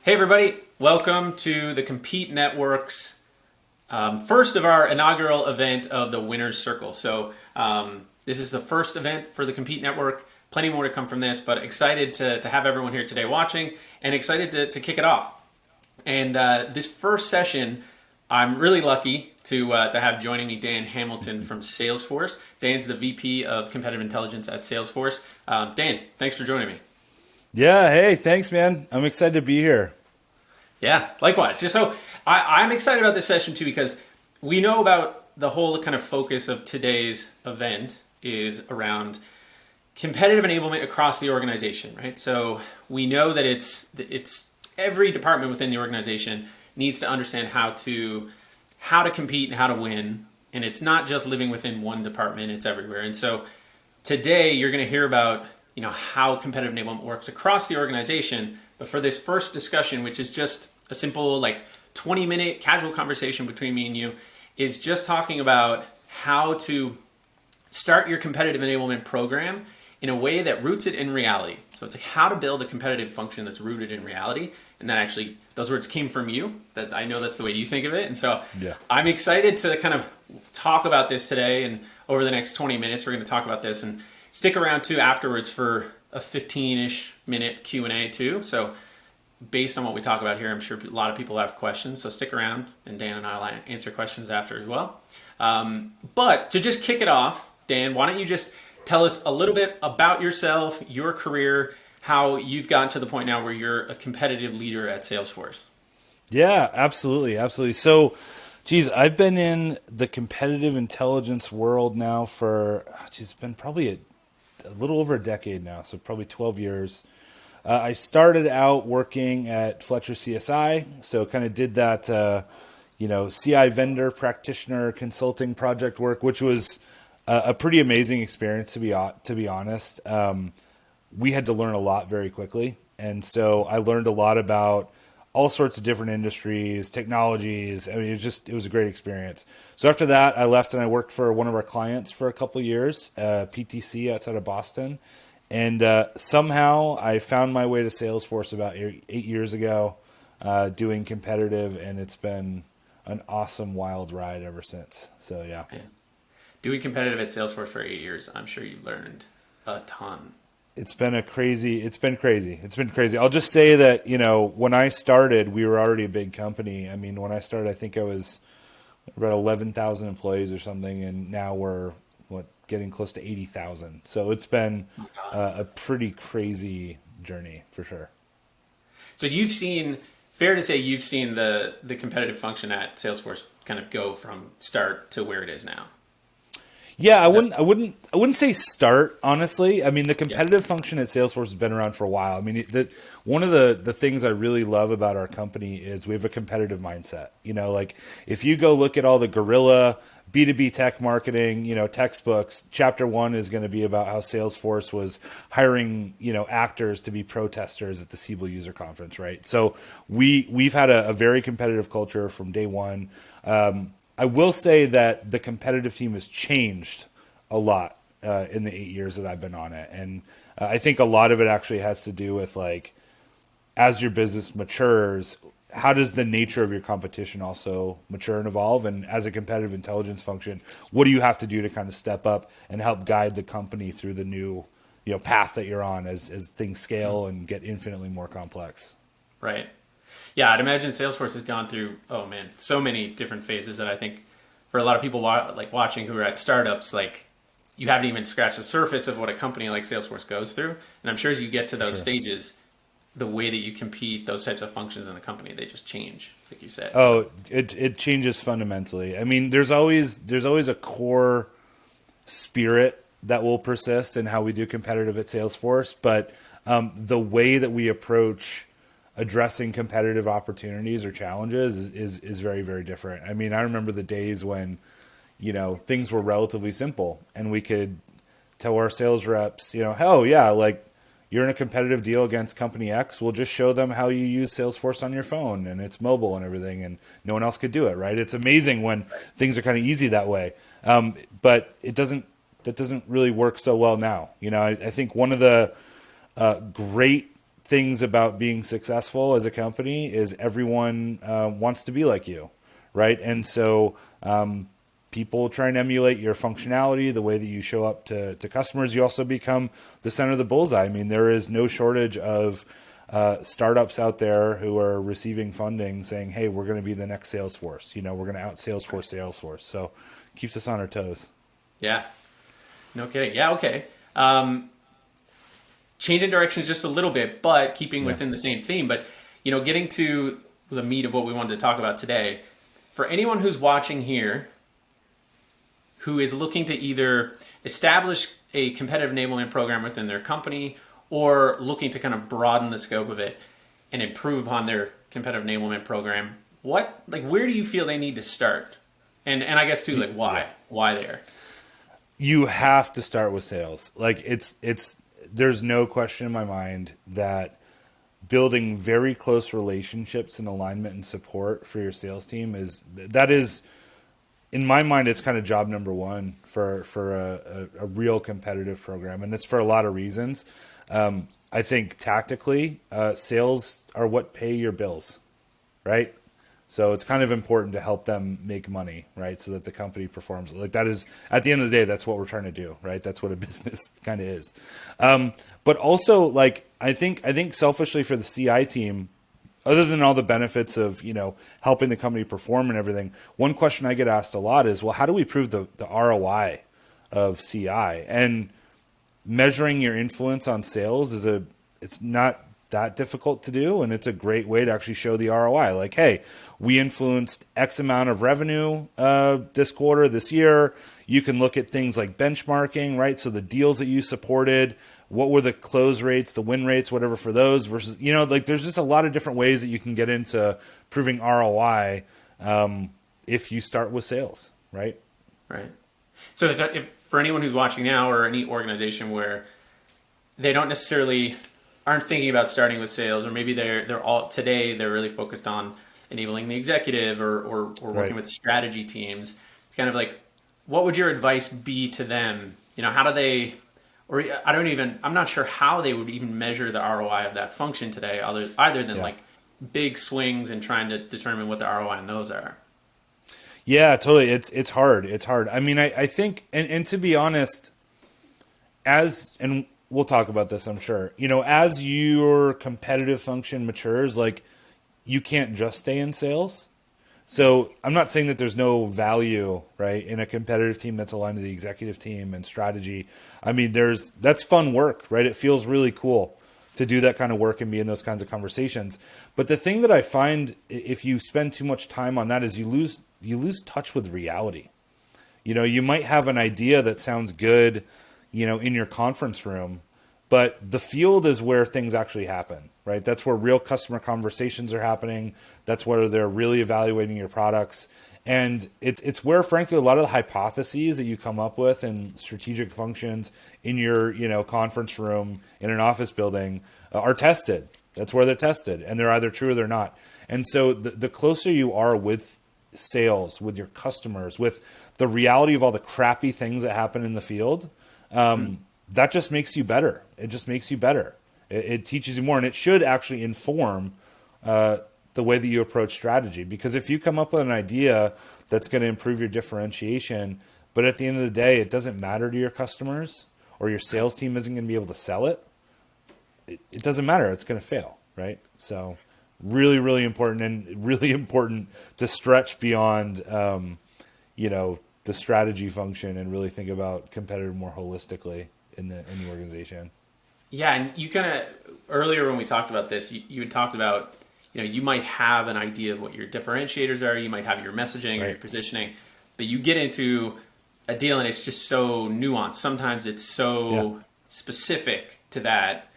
Hey everybody, welcome to the Compete Network's first of our inaugural event of the Winner's Circle. This is the first event for the Compete Network. Plenty more to come from this, but excited to have everyone here today watching and excited to kick it off. And this first session, I'm really lucky to have joining me Dan Hamilton from Salesforce. Dan's the VP of Competitive Intelligence at Salesforce. Dan, thanks for joining me. Yeah, hey, thanks, man. I'm excited to be here. Yeah, likewise. So I'm excited about this session too because we know about the whole kind of focus of today's event is around competitive enablement across the organization, right? So we know that it's every department within the organization needs to understand how to compete and how to win, and it's not just living within one department; it's everywhere. And so today you're going to hear about how competitive enablement works across the organization. But for this first discussion, which is just a simple 20-minute casual conversation between me and you, is just talking about how to start your competitive enablement program in a way that roots it in reality. So it's how to build a competitive function that's rooted in reality. And that actually, those words came from you. That I know that's the way you think of it. And so Yeah. I'm excited to kind of talk about this today. And over the next 20 minutes, we're going to talk about this. And stick around too afterwards for a 15-ish minute Q&A too. So based on what we talk about here, I'm sure a lot of people have questions. So stick around, and Dan and I will answer questions after as well. But to just kick it off, Dan, why don't you just tell us a little bit about yourself, your career, how you've gotten to the point now where you're a competitive leader at Salesforce. Yeah, absolutely, absolutely. So, geez, I've been in the competitive intelligence world now for, it's been probably a little over a decade now, so probably 12 years. I started out working at Fletcher CSI, so kind of did that, CI vendor practitioner consulting project work, which was a pretty amazing experience to be honest. We had to learn a lot very quickly, and so I learned a lot about all sorts of different industries, technologies. I mean, it was a great experience. So after that, I left and I worked for one of our clients for a couple of years, PTC outside of Boston. And somehow I found my way to Salesforce about 8 years ago, doing competitive, and it's been an awesome, wild ride ever since. So yeah. Doing competitive at Salesforce for 8 years, I'm sure you've learned a ton. It's been crazy. It's been crazy. I'll just say that, when I started, we were already a big company. I mean, when I started, I think I was about 11,000 employees or something, and now we're getting close to 80,000. So it's been a pretty crazy journey for sure. So fair to say you've seen the competitive function at Salesforce kind of go from start to where it is now. Yeah, I wouldn't say start, honestly. I mean, the competitive function at Salesforce has been around for a while. I mean, one of the things I really love about our company is we have a competitive mindset. If you go look at all the guerrilla B2B tech marketing, textbooks, chapter 1 is going to be about how Salesforce was hiring, actors to be protesters at the Siebel user conference, right? So we've had a very competitive culture from day one. I will say that the competitive team has changed a lot in the 8 years that I've been on it. And I think a lot of it actually has to do with as your business matures, how does the nature of your competition also mature and evolve? And as a competitive intelligence function, what do you have to do to kind of step up and help guide the company through the new path that you're on as things scale and get infinitely more complex? Right. Yeah, I'd imagine Salesforce has gone through, so many different phases that I think for a lot of people watching who are at startups, you haven't even scratched the surface of what a company like Salesforce goes through. And I'm sure as you get to those stages, the way that you compete, those types of functions in the company, they just change, like you said. Oh, it changes fundamentally. I mean, there's always a core spirit that will persist in how we do competitive at Salesforce, but the way that we approach addressing competitive opportunities or challenges is very, very different. I mean, I remember the days when, things were relatively simple and we could tell our sales reps, hell yeah, you're in a competitive deal against company X. We'll just show them how you use Salesforce on your phone and it's mobile and everything, and no one else could do it, right? It's amazing when things are kind of easy that way. But that doesn't really work so well now. I think one of the great things about being successful as a company is everyone wants to be like you, right? And so people try and emulate your functionality, the way that you show up to customers. You also become the center of the bullseye. I mean, there is no shortage of startups out there who are receiving funding saying, hey, we're going to be the next Salesforce. You know, we're going to out Salesforce. So keeps us on our toes. Yeah. No kidding. Yeah, okay. Changing directions just a little bit, but keeping within the same theme. But, you know, getting to the meat of what we wanted to talk about today, for anyone who's watching here who is looking to either establish a competitive enablement program within their company or looking to kind of broaden the scope of it and improve upon their competitive enablement program, where do you feel they need to start? And I guess too, like why? Why there? You have to start with sales. Like there's no question in my mind that building very close relationships and alignment and support for your sales team is in my mind, it's kind of job number one for a real competitive program. And it's for a lot of reasons. I think tactically, sales are what pay your bills, right? So it's kind of important to help them make money, right? So that the company performs. Like that is, at the end of the day, that's what we're trying to do, right? That's what a business kind of is. But also, like, I think selfishly for the CI team, other than all the benefits of, you know, helping the company perform and everything, one question I get asked a lot is, well, how do we prove the ROI of CI? And measuring your influence on sales it's not that difficult to do, and it's a great way to actually show the ROI. Like, hey, we influenced X amount of revenue this quarter, this year. You can look at things like benchmarking, right? So the deals that you supported, what were the close rates, the win rates, whatever for those versus, you know, like there's just a lot of different ways that you can get into proving ROI if you start with sales, right? Right. So if for anyone who's watching now or any organization where they aren't thinking about starting with sales, or maybe they're really focused on enabling the executive or working with the strategy teams. It's kind of like, what would your advice be to them? You know, how do they, or I'm not sure how they would even measure the ROI of that function today, other than like big swings and trying to determine what the ROI on those are. Yeah, totally. It's hard. It's hard. I mean, I think, and to be honest, and we'll talk about this, I'm sure, you know, as your competitive function matures, like you can't just stay in sales. So I'm not saying that there's no value, right, in a competitive team that's aligned to the executive team and strategy. I mean, that's fun work, right? It feels really cool to do that kind of work and be in those kinds of conversations. But the thing that I find if you spend too much time on that is you lose touch with reality. You know, you might have an idea that sounds good, you know, in your conference room, but the field is where things actually happen, right? That's where real customer conversations are happening. That's where they're really evaluating your products. And it's where, frankly, a lot of the hypotheses that you come up with and strategic functions in your, you know, conference room in an office building are tested. That's where they're tested, and they're either true or they're not. And so the closer you are with sales, with your customers, with the reality of all the crappy things that happen in the field, that just makes you better. It just makes you better. It teaches you more, and it should actually inform the way that you approach strategy. Because if you come up with an idea that's going to improve your differentiation, but at the end of the day, it doesn't matter to your customers, or your sales team isn't going to be able to sell it, it doesn't matter. It's going to fail, right? So really, really important, and really important to stretch beyond, you know, the strategy function and really think about competitive more holistically in the organization. Yeah, and you kind of, earlier when we talked about this, you had talked about, you know, you might have an idea of what your differentiators are, you might have your messaging or your positioning, but you get into a deal and it's just so nuanced. Sometimes it's so specific to that,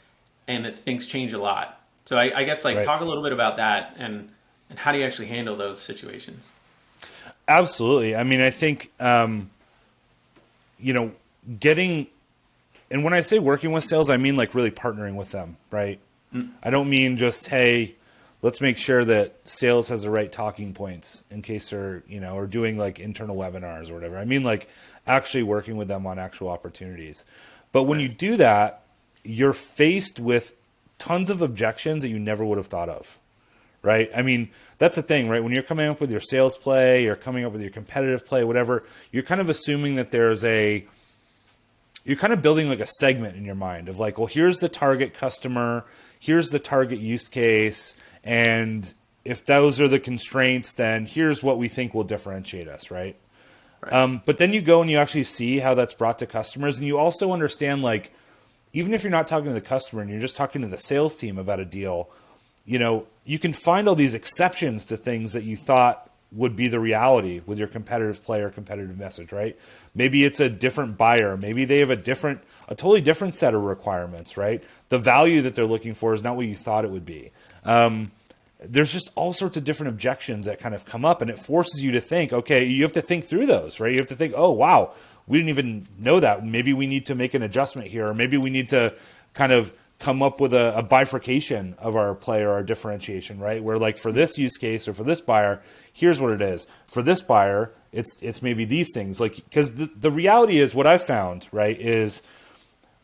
and that things change a lot. So I guess talk a little bit about that and how do you actually handle those situations? Absolutely. I mean, I think, you know, and when I say working with sales, I mean like really partnering with them, right? I don't mean just, hey, let's make sure that sales has the right talking points in case they're, you know, or doing like internal webinars or whatever. I mean like actually working with them on actual opportunities. But when you do that, you're faced with tons of objections that you never would have thought of, right? I mean, that's the thing, right? When you're coming up with your sales play, you're coming up with your competitive play, whatever, you're kind of assuming that you're kind of building like a segment in your mind of like, well, here's the target customer, here's the target use case, and if those are the constraints, then here's what we think will differentiate us, right? But then you go and you actually see how that's brought to customers, and you also understand, like, even if you're not talking to the customer and you're just talking to the sales team about a deal, you know, you can find all these exceptions to things that you thought would be the reality with your competitive play or competitive message, right? Maybe it's a different buyer. Maybe they have a totally different set of requirements, right? The value that they're looking for is not what you thought it would be. There's just all sorts of different objections that kind of come up, and it forces you to think, okay, you have to think through those, right? You have to think, oh, wow, we didn't even know that. Maybe we need to make an adjustment here, or maybe we need to kind of come up with a bifurcation of our play or our differentiation, right? Where, like, for this use case or for this buyer, here's what it is. For this buyer, it's maybe these things. Like, because the reality is, what I've found, right, is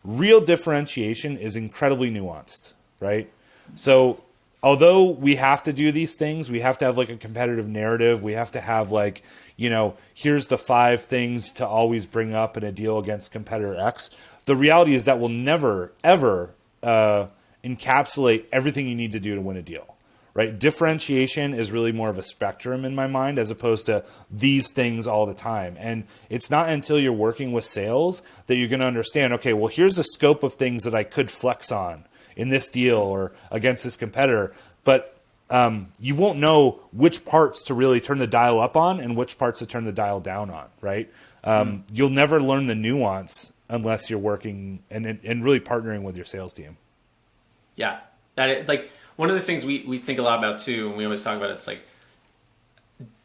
real differentiation is incredibly nuanced, right? So although we have to do these things, we have to have like a competitive narrative. We have to have, like, you know, here's the 5 things to always bring up in a deal against competitor X. The reality is that will never, ever encapsulate everything you need to do to win a deal, right? Differentiation is really more of a spectrum in my mind, as opposed to these things all the time. And it's not until you're working with sales that you're going to understand, okay, well, here's the scope of things that I could flex on in this deal or against this competitor. But you won't know which parts to really turn the dial up on and which parts to turn the dial down on, right? You'll never learn the nuance unless you're working and really partnering with your sales team. Yeah, like one of the things we think a lot about too, and we always talk about, it's like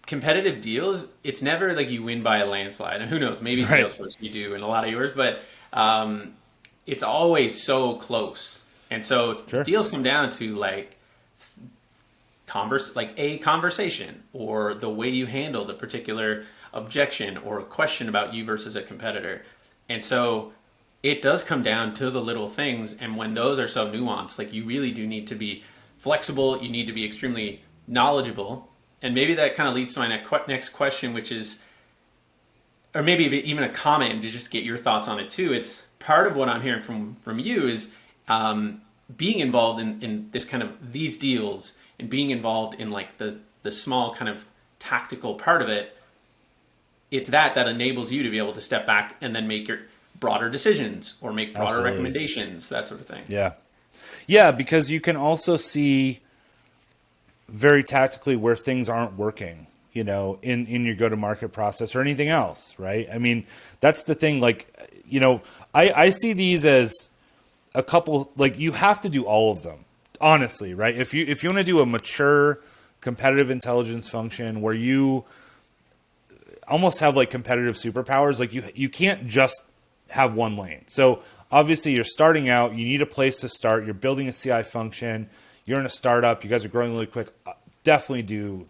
competitive deals. It's never like you win by a landslide, and who knows, maybe right. Salesforce you do in a lot of yours, but it's always so close, and so Sure. deals come down to like a conversation or the way you handled a particular objection or a question about you versus a competitor. And so it does come down to the little things. And when those are so nuanced, like, you really do need to be flexible. You need to be extremely knowledgeable. And maybe that kind of leads to my next question, which is, or maybe even a comment to just get your thoughts on it too. It's part of what I'm hearing from you is being involved in this kind of these deals and being involved in like the small kind of tactical part of it. It's that enables you to be able to step back and then make your broader decisions or make broader Absolutely. recommendations, that sort of thing. Yeah, because you can also see very tactically where things aren't working, you know, in your go-to-market process or anything else, right? I mean, that's the thing. Like, you know, I see these as a couple, like, you have to do all of them, honestly, right? If you want to do a mature competitive intelligence function where you almost have like competitive superpowers, like you can't just have one lane. So obviously you're starting out, you need a place to start, you're building a CI function, you're in a startup, you guys are growing really quick, definitely do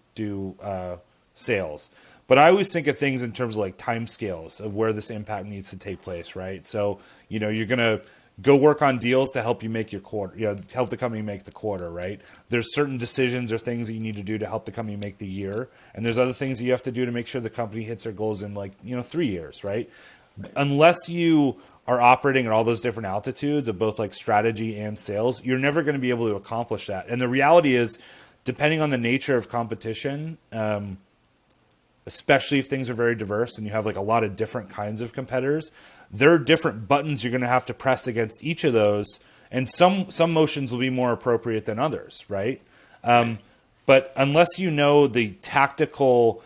sales. But I always think of things in terms of like time scales of where this impact needs to take place, right? So, you know, you're going to go work on deals to help you make your quarter, you know, to help the company make the quarter, right? There's certain decisions or things that you need to do to help the company make the year. And there's other things that you have to do to make sure the company hits their goals in, like, you know, 3 years, right? Unless you are operating at all those different altitudes of both like strategy and sales, you're never going to be able to accomplish that. And the reality is, depending on the nature of competition, especially if things are very diverse and you have like a lot of different kinds of competitors, there are different buttons you're going to have to press against each of those. And some motions will be more appropriate than others, right? But unless you know the tactical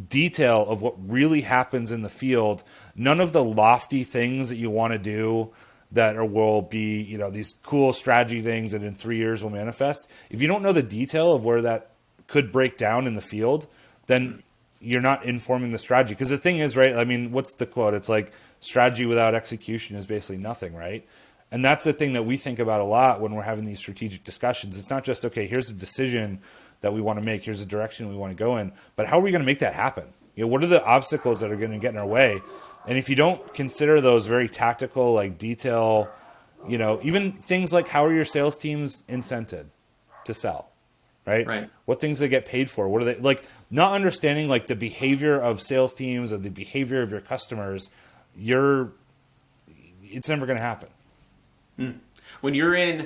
detail of what really happens in the field, none of the lofty things that you want to do that will be, you know, these cool strategy things that in 3 years will manifest. If you don't know the detail of where that could break down in the field, then you're not informing the strategy. Because the thing is, right, I mean, what's the quote? It's like, strategy without execution is basically nothing, right? And that's the thing that we think about a lot when we're having these strategic discussions. It's not just, okay, here's a decision that we want to make, here's a direction we want to go in, but how are we going to make that happen? You know, what are the obstacles that are going to get in our way? And if you don't consider those very tactical, like detail Even things like how are your sales teams incented to sell, right? Right. What things they get paid for? What are they like? Not understanding like the behavior of sales teams or the behavior of your customers, it's never going to happen. When you're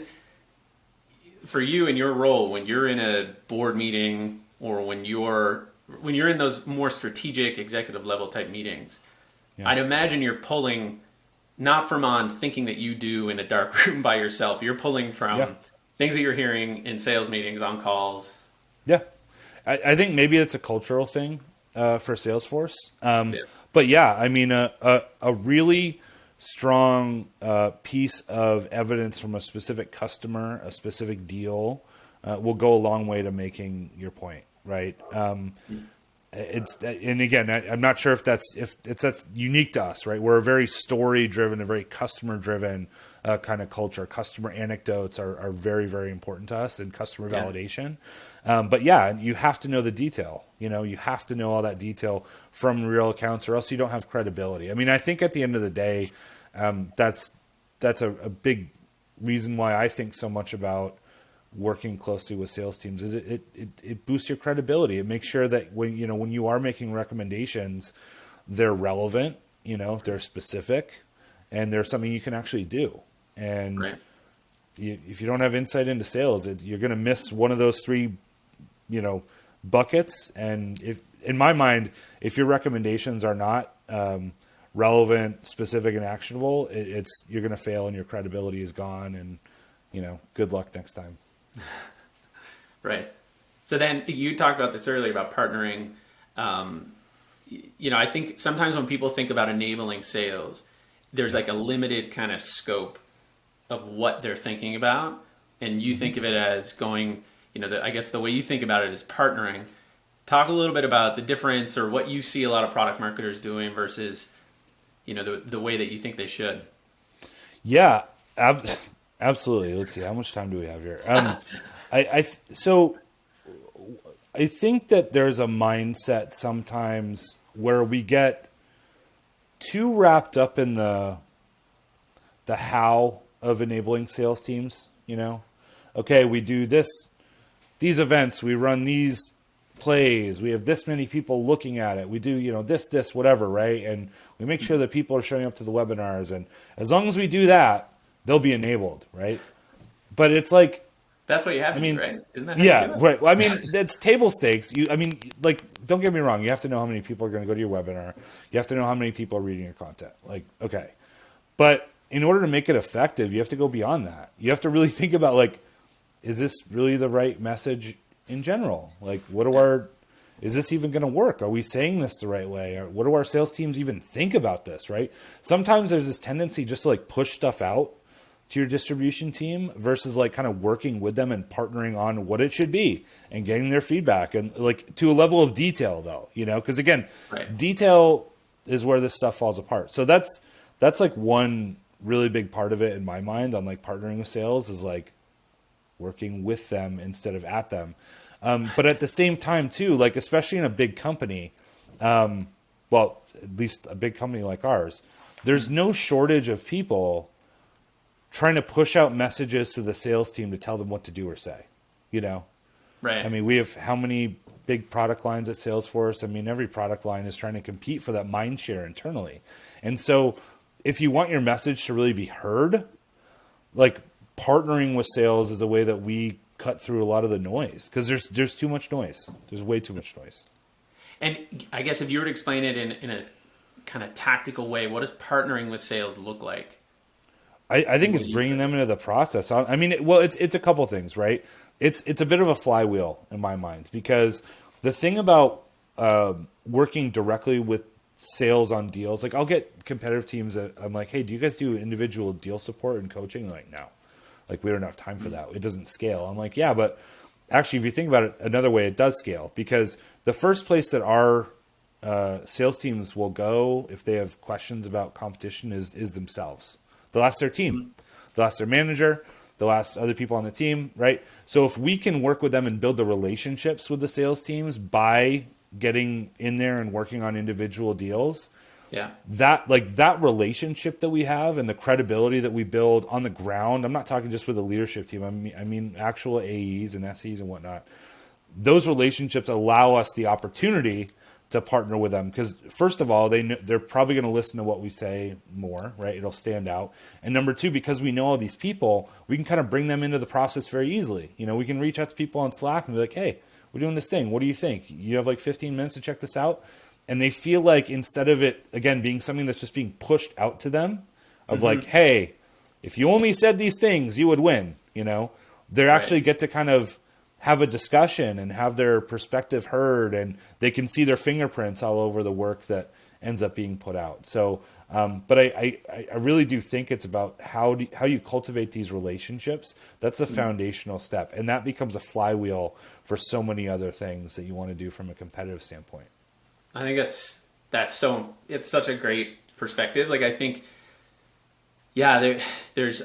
for you in your role, when you're in a board meeting or when you're in those more strategic executive level type meetings, Yeah. I'd imagine you're pulling not from on thinking that you do in a dark room by yourself. You're pulling from things that you're hearing in sales meetings, on calls. Yeah. I think maybe it's a cultural thing for Salesforce. Yeah. But yeah, I mean, a really strong piece of evidence from a specific customer, a specific deal, will go a long way to making your point, right? And again, I'm not sure if that's unique to us, right? We're a very story driven, a very customer driven kind of culture. Customer anecdotes are very, very important to us, and customer validation. But yeah, you have to know the detail. You have to know all that detail from real accounts, or else you don't have credibility. I mean, I think at the end of the day, that's a big reason why I think so much about working closely with sales teams is it boosts your credibility. It makes sure that when you are making recommendations, they're relevant, they're specific, and they're something you can actually do. And Right. if you don't have insight into sales, you're going to miss one of those three, buckets. And in my mind, if your recommendations are not relevant, specific, and actionable, you're going to fail, and your credibility is gone. And good luck next time. Right. So then you talked about this earlier about partnering. I think sometimes when people think about enabling sales, there's like a limited kind of scope of what they're thinking about. And you think of it as going, I guess the way you think about it is partnering. Talk a little bit about the difference or what you see a lot of product marketers doing versus, the way that you think they should. Yeah, absolutely. Let's see. How much time do we have here? So I think that there's a mindset sometimes where we get too wrapped up in the how of enabling sales teams. Okay, we do these events, we run these plays, we have this many people looking at it, we do this whatever, right? And we make sure that people are showing up to the webinars, and as long as we do that, they'll be enabled, right? But it's like, that's what you have to do, right? Isn't that how yeah, you do it? right. Well, I mean, that's table stakes. Don't get me wrong. You have to know how many people are going to go to your webinar. You have to know how many people are reading your content. Okay. But in order to make it effective, you have to go beyond that. You have to really think about, is this really the right message in general? Is this even going to work? Are we saying this the right way? Or what do our sales teams even think about this, right? Sometimes there's this tendency just to push stuff out to your distribution team versus kind of working with them and partnering on what it should be and getting their feedback and to a level of detail though, because again, Right. Detail is where this stuff falls apart. So that's one really big part of it in my mind on partnering with sales is working with them instead of at them. But at the same time too, especially in a big company, at least a big company like ours, there's no shortage of people trying to push out messages to the sales team to tell them what to do or say, Right. I mean, we have how many big product lines at Salesforce? I mean, every product line is trying to compete for that mind share internally. And so if you want your message to really be heard, partnering with sales is a way that we cut through a lot of the noise because there's too much noise. There's way too much noise. And I guess if you were to explain it in a kind of tactical way, what does partnering with sales look like? I think it's bringing them into the process. I mean, it's a couple things, right? It's a bit of a flywheel in my mind because the thing about working directly with sales on deals, I'll get competitive teams that I'm like, hey, do you guys do individual deal support and coaching? They're like, no, we don't have time for that. It doesn't scale. I'm like, yeah, but actually, if you think about it another way, it does scale because the first place that our sales teams will go if they have questions about competition is themselves. They'll ask their team. They'll ask their manager. They'll ask other people on the team, right? So if we can work with them and build the relationships with the sales teams by getting in there and working on individual deals, Yeah. that relationship that we have and the credibility that we build on the ground. I'm not talking just with the leadership team. I mean actual AEs and SEs and whatnot. Those relationships allow us the opportunity to partner with them because first of all, they're probably going to listen to what we say more, right? It'll stand out. And number two, because we know all these people, we can kind of bring them into the process very easily. You know, we can reach out to people on Slack and be like, hey, we're doing this thing. What do you think? You have like 15 minutes to check this out? And they feel like instead of it, again, being something that's just being pushed out to them of like, hey, if you only said these things, you would win, you know, they actually get to kind of have a discussion and have their perspective heard, and they can see their fingerprints all over the work that ends up being put out. So, but I really do think it's about how you cultivate these relationships. That's the foundational step. And that becomes a flywheel for so many other things that you want to do from a competitive standpoint. I think it's such a great perspective. Like, I think, yeah,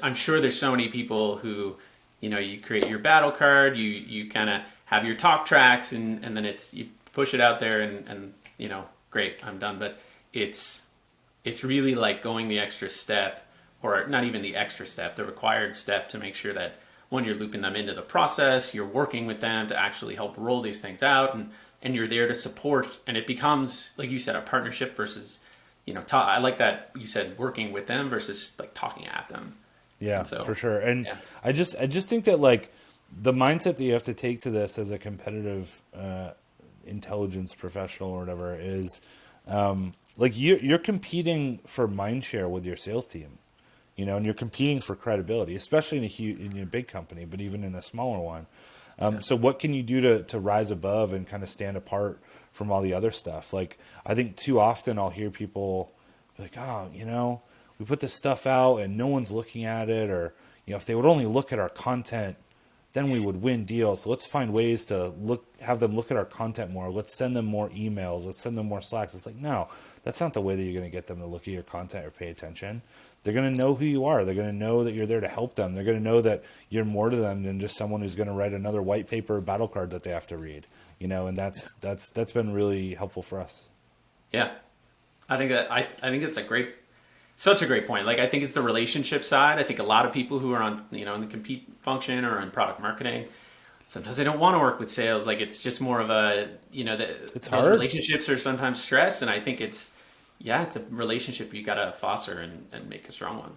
I'm sure there's so many people who, you know, you create your battle card, you kind of have your talk tracks and then you push it out there and, you know, great, I'm done. But it's really like going the extra step, or not even the extra step, the required step to make sure that when you're looping them into the process, you're working with them to actually help roll these things out and you're there to support, and it becomes, like you said, a partnership versus, you know, I like that you said working with them versus like talking at them. Yeah, for sure. And I just think that like the mindset that you have to take to this as a competitive intelligence professional or whatever is like you're competing for mind share with your sales team, you know, and you're competing for credibility, especially in a big company, but even in a smaller one. So what can you do to rise above and kind of stand apart from all the other stuff? Like, I think too often I'll hear people like, oh, you know, we put this stuff out and no one's looking at it, or, you know, if they would only look at our content, then we would win deals. So let's find ways to have them look at our content more. Let's send them more emails. Let's send them more Slacks. It's like, no, that's not the way that you're going to get them to look at your content or pay attention. They're going to know who you are. They're going to know that you're there to help them. They're going to know that you're more to them than just someone who's going to write another white paper battle card that they have to read, you know, and that's been really helpful for us. Yeah. I think it's such a great point. Like, I think it's the relationship side. I think a lot of people who are on, you know, in the compete function or in product marketing, sometimes they don't want to work with sales. Like, it's just more of a, you know, those relationships are sometimes stressed. And I think it's a relationship you got to foster and make a strong one.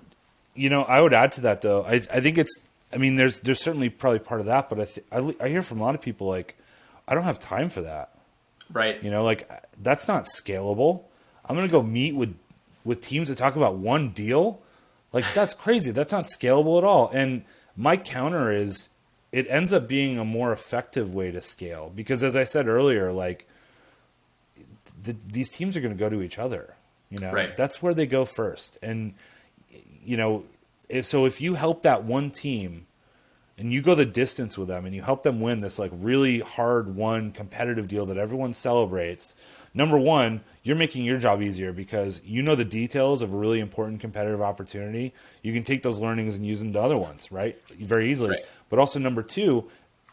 You know, I would add to that though. I think there's certainly probably part of that, but I hear from a lot of people like, I don't have time for that. Right. You know, like that's not scalable. I'm going to go meet with teams to talk about one deal. Like, that's crazy. That's not scalable at all. And my counter is it ends up being a more effective way to scale because, as I said earlier, like these teams are going to go to each other, you know, right. That's where they go first. And, you know, so if you help that one team and you go the distance with them and you help them win this like really hard won competitive deal that everyone celebrates, number one, you're making your job easier because you know the details of a really important competitive opportunity. You can take those learnings and use them to other ones, right? Very easily. Right. But also number two,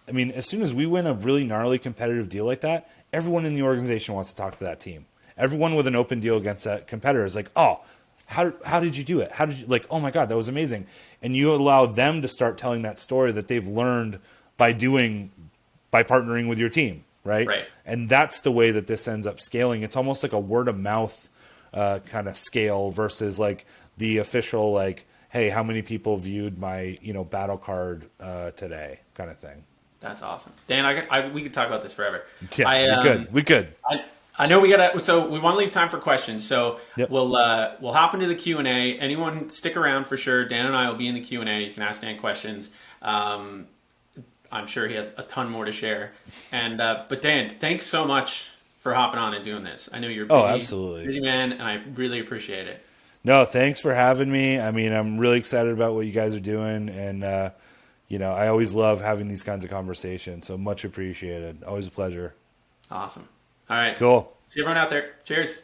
I mean, as soon as we win a really gnarly competitive deal like that, everyone in the organization wants to talk to that team. Everyone with an open deal against that competitor is like, oh, how did you do it? How did you, like, oh my God, that was amazing. And you allow them to start telling that story that they've learned by partnering with your team. Right? And that's the way that this ends up scaling. It's almost like a word of mouth kind of scale versus like the official, like, hey, how many people viewed my, you know, battle card today kind of thing. That's awesome. Dan, we could talk about this forever. Yeah, we could. I know so we want to leave time for questions. So we'll hop into the Q&A. Anyone stick around for sure. Dan and I will be in the Q&A. You can ask Dan questions. I'm sure he has a ton more to share. And but Dan, thanks so much for hopping on and doing this. I know you're busy, absolutely. Busy man, and I really appreciate it. No, thanks for having me. I mean, I'm really excited about what you guys are doing, and you know, I always love having these kinds of conversations. So much appreciated. Always a pleasure. Awesome. All right. Cool. See everyone out there. Cheers.